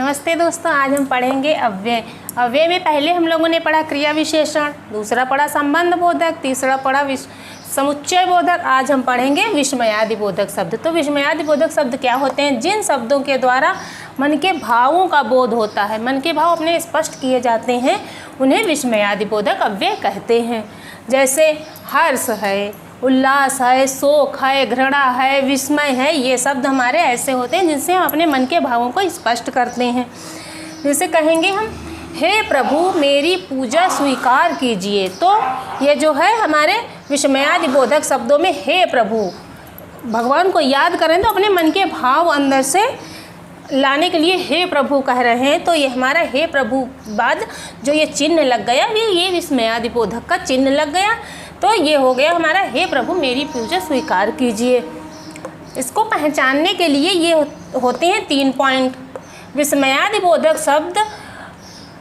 नमस्ते दोस्तों, आज हम पढ़ेंगे अव्यय। अव्यय में पहले हम लोगों ने पढ़ा क्रिया विशेषण, दूसरा पढ़ा संबंध बोधक, तीसरा पढ़ा समुच्चय बोधक। आज हम पढ़ेंगे विस्मयादि बोधक शब्द। तो विस्मयादि बोधक शब्द क्या होते हैं? जिन शब्दों के द्वारा मन के भावों का बोध होता है, मन के भाव अपने स्पष्ट किए जाते हैं, उन्हें विस्मयादि बोधक अव्यय कहते हैं। जैसे हर्ष है, उल्लास है, शोक है, घृणा है, विस्मय है, ये शब्द हमारे ऐसे होते हैं जिनसे हम अपने मन के भावों को स्पष्ट करते हैं। जैसे कहेंगे हम, हे प्रभु मेरी पूजा स्वीकार कीजिए, तो ये जो है हमारे विस्मयादि बोधक शब्दों में हे प्रभु, भगवान को याद करें तो अपने मन के भाव अंदर से लाने के लिए हे प्रभु कह रहे हैं। तो ये हमारा हे प्रभु बाद जो ये चिन्ह लग गया, ये विस्मयादि बोधक का चिन्ह लग गया, तो ये हो गया हमारा हे प्रभु मेरी पूजा स्वीकार कीजिए। इसको पहचानने के लिए ये होते हैं 3 पॉइंट। विस्मयादि बोधक शब्द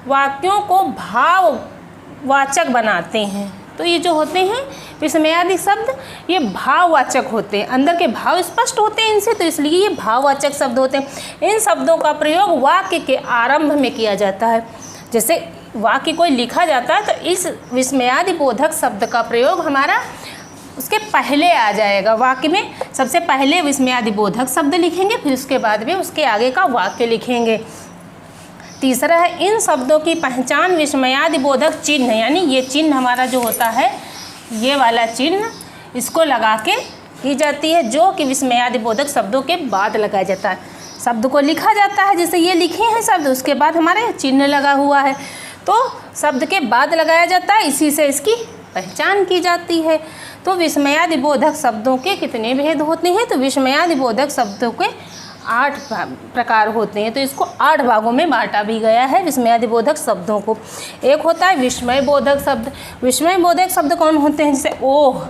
वाक्यों को भाववाचक बनाते हैं। तो ये जो होते हैं विस्मयादि शब्द, ये भाववाचक होते हैं, अंदर के भाव स्पष्ट होते हैं इनसे, तो इसलिए ये भाववाचक शब्द होते हैं। इन शब्दों का प्रयोग वाक्य के आरंभ में किया जाता है। जैसे वाक्य कोई लिखा जाता है तो इस विस्मयादि बोधक शब्द का प्रयोग हमारा उसके पहले आ जाएगा। वाक्य में सबसे पहले विस्मयादि बोधक शब्द लिखेंगे, फिर उसके बाद में उसके आगे का वाक्य लिखेंगे। तीसरा है, इन शब्दों की पहचान विस्मयादि बोधक चिन्ह, यानी ये चिन्ह हमारा जो होता है, ये वाला चिन्ह, इसको लगा के की जाती है, जो कि विस्मयादि बोधक शब्दों के बाद लगाया जाता है। शब्द को लिखा जाता है, जैसे ये लिखे हैं शब्द, उसके बाद हमारे चिन्ह लगा हुआ है, तो शब्द के बाद लगाया जाता है, इसी से इसकी पहचान की जाती है। तो विस्मयादि बोधक शब्दों के कितने भेद होते हैं? तो विस्मयादि बोधक शब्दों के 8 प्रकार होते हैं। तो इसको 8 भागों में बांटा भी गया है विस्मयादि बोधक शब्दों को। एक होता है विस्मय बोधक शब्द। विस्मय बोधक शब्द कौन होते हैं? जैसे ओह,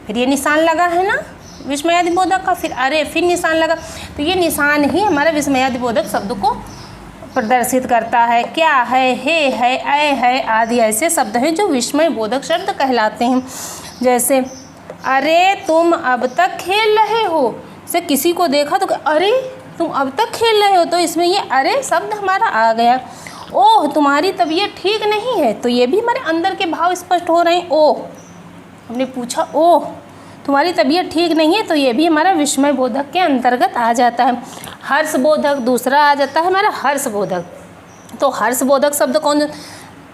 फिर ये निशान लगा है ना विस्मयादि बोधक का, फिर अरे, फिर निशान लगा, तो ये निशान ही हमारा विस्मयादि बोधक शब्द को प्रदर्शित करता है। क्या है, हे है, ऐ है आदि ऐसे शब्द हैं जो विस्मय बोधक शब्द कहलाते हैं। जैसे अरे तुम अब तक खेल रहे हो, से किसी को देखा तो अरे तुम अब तक खेल रहे हो, तो इसमें ये अरे शब्द हमारा आ गया। ओह तुम्हारी तबीयत ठीक नहीं है, तो ये भी हमारे अंदर के भाव स्पष्ट हो रहे हैं। ओह, हमने पूछा ओह तुम्हारी तबीयत ठीक नहीं है, तो ये भी हमारा विस्मय बोधक के अंतर्गत आ जाता है। हर्ष बोधक दूसरा आ जाता है हमारा हर्ष बोधक। तो हर्ष बोधक शब्द कौन?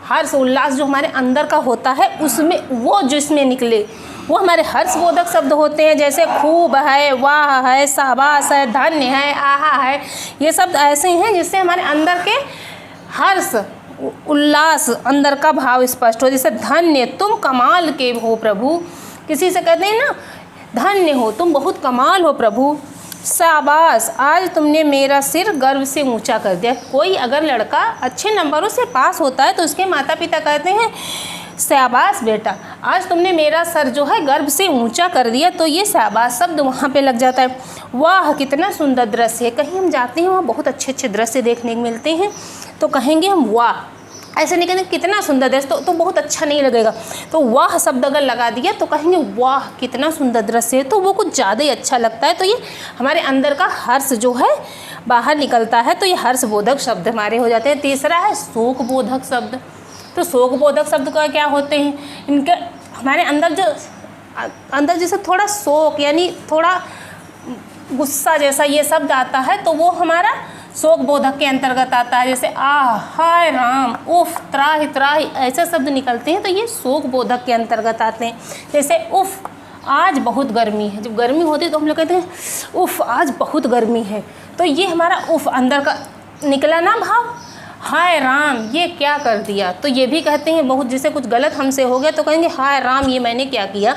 हर्ष उल्लास जो हमारे अंदर का होता है, उसमें वो जिसमें निकले वो हमारे हर्ष बोधक शब्द होते हैं। जैसे खूब है, वाह है, शाबाश है, धन्य है, आहा है, ये शब्द ऐसे हैं जिससे हमारे अंदर के हर्ष उल्लास अंदर का भाव स्पष्ट हो। जैसे धन्य, तुम कमाल के हो प्रभु, किसी से कहते हैं ना धन्य हो, तुम बहुत कमाल हो प्रभु। शाबाश, आज तुमने मेरा सिर गर्व से ऊंचा कर दिया। कोई अगर लड़का अच्छे नंबरों से पास होता है तो उसके माता पिता कहते हैं शाबाश बेटा, आज तुमने मेरा सर जो है गर्व से ऊंचा कर दिया, तो ये शाबाश शब्द वहाँ पे लग जाता है। वाह कितना सुंदर दृश्य है, कहीं हम जाते हैं वहाँ बहुत अच्छे अच्छे दृश्य देखने को मिलते हैं, तो कहेंगे हम वाह, ऐसे नहीं कहते कितना सुंदर दृश्य, तो बहुत अच्छा नहीं लगेगा। तो वाह शब्द अगर लगा दिया तो कहेंगे वाह कितना सुंदर दृश्य है, तो वो कुछ ज़्यादा ही अच्छा लगता है, तो ये हमारे अंदर का हर्ष जो है बाहर निकलता है, तो ये हर्ष बोधक शब्द हमारे हो जाते हैं। तीसरा है शोक बोधक शब्द। तो शोक बोधक शब्द का क्या होते हैं? इनके हमारे अंदर जैसे थोड़ा शोक यानी थोड़ा गुस्सा जैसा ये शब्द आता है, तो वो हमारा शोक बोधक के अंतर्गत आता है। जैसे आह, हाय राम, उफ, त्राहि त्राहि, ऐसे शब्द निकलते हैं, तो ये शोक बोधक के अंतर्गत आते हैं। जैसे उफ, आज बहुत गर्मी है, जब गर्मी होती है तो हम लोग कहते हैं उफ आज बहुत गर्मी है, तो ये हमारा उफ अंदर का निकला ना भाव। हाय राम, ये क्या कर दिया, तो ये भी कहते हैं बहुत, जैसे कुछ गलत हमसे हो गया तो कहेंगे हाय राम ये मैंने क्या किया,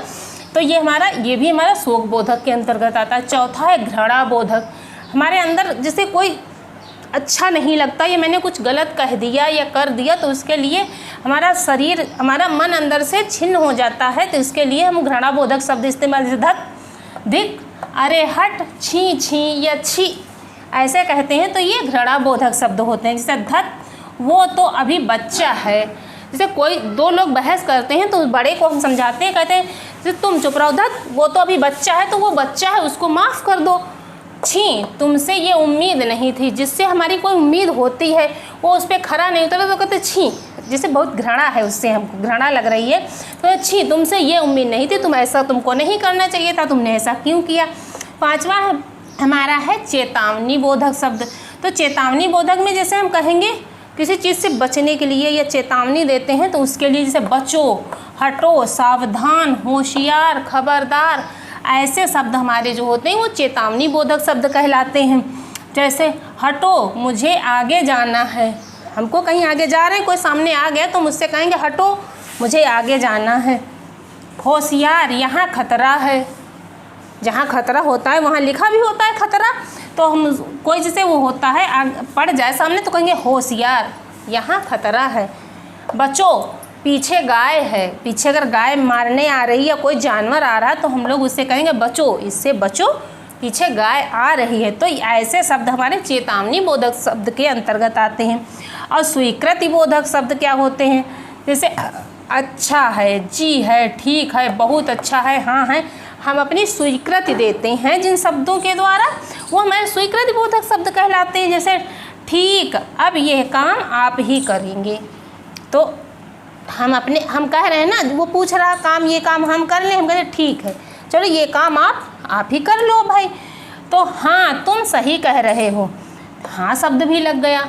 तो ये भी हमारा शोक बोधक के अंतर्गत आता है। चौथा है घृणा बोधक। हमारे अंदर जैसे कोई अच्छा नहीं लगता, ये मैंने कुछ गलत कह दिया या कर दिया, तो उसके लिए हमारा शरीर, हमारा मन अंदर से छिन्न हो जाता है, तो इसके लिए हम घृणा बोधक शब्द इस्तेमाल, जैसे धत, धिक, अरे हट, छी छी या छी, ऐसे कहते हैं, तो ये घृणा बोधक शब्द होते हैं। जैसे धत, वो तो अभी बच्चा है। जैसे कोई 2 लोग बहस करते हैं तो उस बड़े को हम समझाते हैं, कहते हैं तुम चुप रहो धत, वो तो अभी बच्चा है, तो वो बच्चा है उसको माफ़ कर दो, छी, तुमसे ये उम्मीद नहीं थी। जिससे हमारी कोई उम्मीद होती है वो उस पर खरा नहीं उतरता तो कहते छी, जिसे बहुत घृणा है, उससे हमको घृणा लग रही है तो छी, तुमसे ये उम्मीद नहीं थी, तुम ऐसा तुमको नहीं करना चाहिए था, तुमने ऐसा क्यों किया। 5वां हमारा है चेतावनी बोधक शब्द। तो चेतावनी बोधक में जैसे हम कहेंगे किसी चीज़ से बचने के लिए या चेतावनी देते हैं तो उसके लिए जैसे बचो, हटो, सावधान, होशियार, खबरदार, ऐसे शब्द हमारे जो होते हैं वो चेतावनी बोधक शब्द कहलाते हैं। जैसे हटो, मुझे आगे जाना है, हमको कहीं आगे जा रहे हैं, कोई सामने आ गया तो मुझसे कहेंगे हटो, मुझे आगे जाना है। होशियार, यहाँ खतरा है, जहाँ खतरा होता है वहाँ लिखा भी होता है खतरा, तो हम कोई जैसे वो होता है पड़ जाए सामने तो कहेंगे होशियार, यहाँ खतरा है। बचो, पीछे गाय है, पीछे अगर गाय मारने आ रही है, कोई जानवर आ रहा है तो हम लोग उससे कहेंगे बचो, इससे बचो, पीछे गाय आ रही है। तो ऐसे शब्द हमारे चेतावनी बोधक शब्द के अंतर्गत आते हैं। और स्वीकृति बोधक शब्द क्या होते हैं, जैसे अच्छा है, जी है, ठीक है, बहुत अच्छा है, हाँ है, हम अपनी स्वीकृति देते हैं जिन शब्दों के द्वारा, वो हमारे स्वीकृति बोधक शब्द कहलाते हैं। जैसे ठीक, अब यह काम आप ही करेंगे, तो हम कह रहे हैं ना, वो पूछ रहा काम, ये काम हम कर लें, हम कहते ठीक है, चलो ये काम आप ही कर लो भाई। तो हाँ, तुम सही कह रहे हो, हाँ शब्द भी लग गया।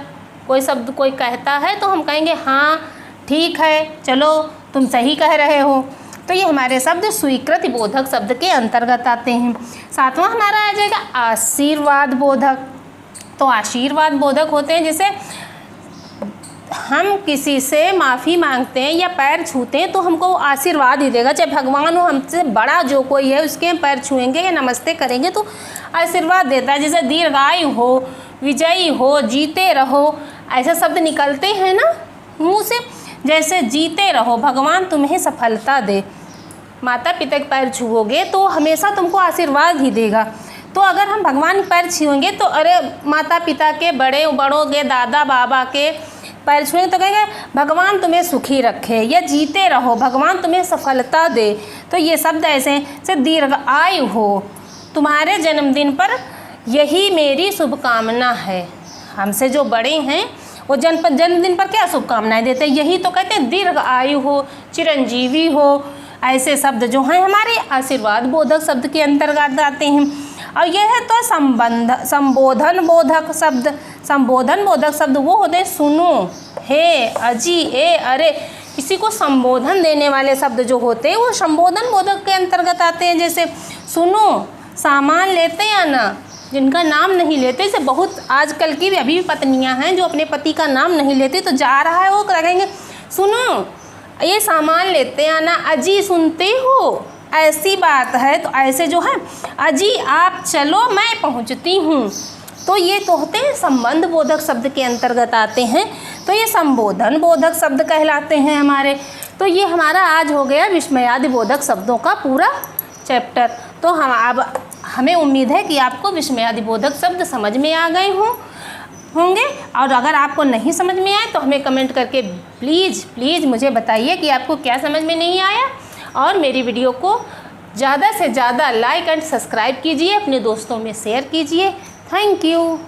कोई शब्द कोई कहता है तो हम कहेंगे हाँ ठीक है, चलो तुम सही कह रहे हो। तो ये हमारे शब्द स्वीकृति बोधक शब्द के अंतर्गत आते हैं। 7वां हमारा आ जाएगा आशीर्वाद बोधक। तो आशीर्वाद बोधक होते हैं जैसे हम किसी से माफ़ी मांगते हैं या पैर छूते हैं तो हमको वो आशीर्वाद ही देगा, चाहे भगवान हो, हमसे बड़ा जो कोई है उसके हम पैर छुएंगे या नमस्ते करेंगे तो आशीर्वाद देता है। जैसे दीर्घायु हो, विजयी हो, जीते रहो, ऐसे शब्द निकलते हैं ना मुँह से। जैसे जीते रहो, भगवान तुम्हें सफलता दे, माता पिता के पैर छुओगे तो हमेशा तुमको आशीर्वाद ही देगा। तो अगर हम भगवान के पैर छुएंगे तो अरे माता पिता के बड़ों के दादा बाबा के पैर छुएंगे तो कहेंगे भगवान तुम्हें सुखी रखे, या जीते रहो, भगवान तुम्हें सफलता दे। तो ये शब्द ऐसे हैं, जैसे दीर्घ आयु हो, तुम्हारे जन्मदिन पर यही मेरी शुभकामना है। हमसे जो बड़े हैं वो जन्मदिन पर क्या शुभकामनाएं देते हैं, यही तो कहते हैं दीर्घ आयु हो, चिरंजीवी हो। ऐसे शब्द जो हैं हमारे आशीर्वाद बोधक शब्द के अंतर्गत आते हैं। और यह है तो संबोधन बोधक शब्द। संबोधन बोधक शब्द वो होते हैं सुनो, हे, अजी, ए, अरे, किसी को संबोधन देने वाले शब्द जो होते हैं वो संबोधन बोधक के अंतर्गत आते हैं। जैसे सुनो, सामान लेते या ना, जिनका नाम नहीं लेते, जैसे बहुत आजकल की भी अभी भी पत्नियां हैं जो अपने पति का नाम नहीं लेती, तो जा रहा है वो कहेंगे सुनो ये सामान लेते आना, अजी सुनते हो, ऐसी बात है। तो ऐसे जो है अजी आप चलो मैं पहुंचती हूँ, तो ये तो होते हैं संबंध बोधक शब्द के अंतर्गत आते हैं। तो ये संबोधन बोधक शब्द कहलाते हैं हमारे। तो ये हमारा आज हो गया विस्मयादि बोधक शब्दों का पूरा चैप्टर। तो हमें उम्मीद है कि आपको विस्मयादि बोधक शब्द समझ में आ गए होंगे। और अगर आपको नहीं समझ में आए तो हमें कमेंट करके प्लीज़ मुझे बताइए कि आपको क्या समझ में नहीं आया। और मेरी वीडियो को ज़्यादा से ज़्यादा लाइक एंड सब्सक्राइब कीजिए, अपने दोस्तों में शेयर कीजिए। Thank you.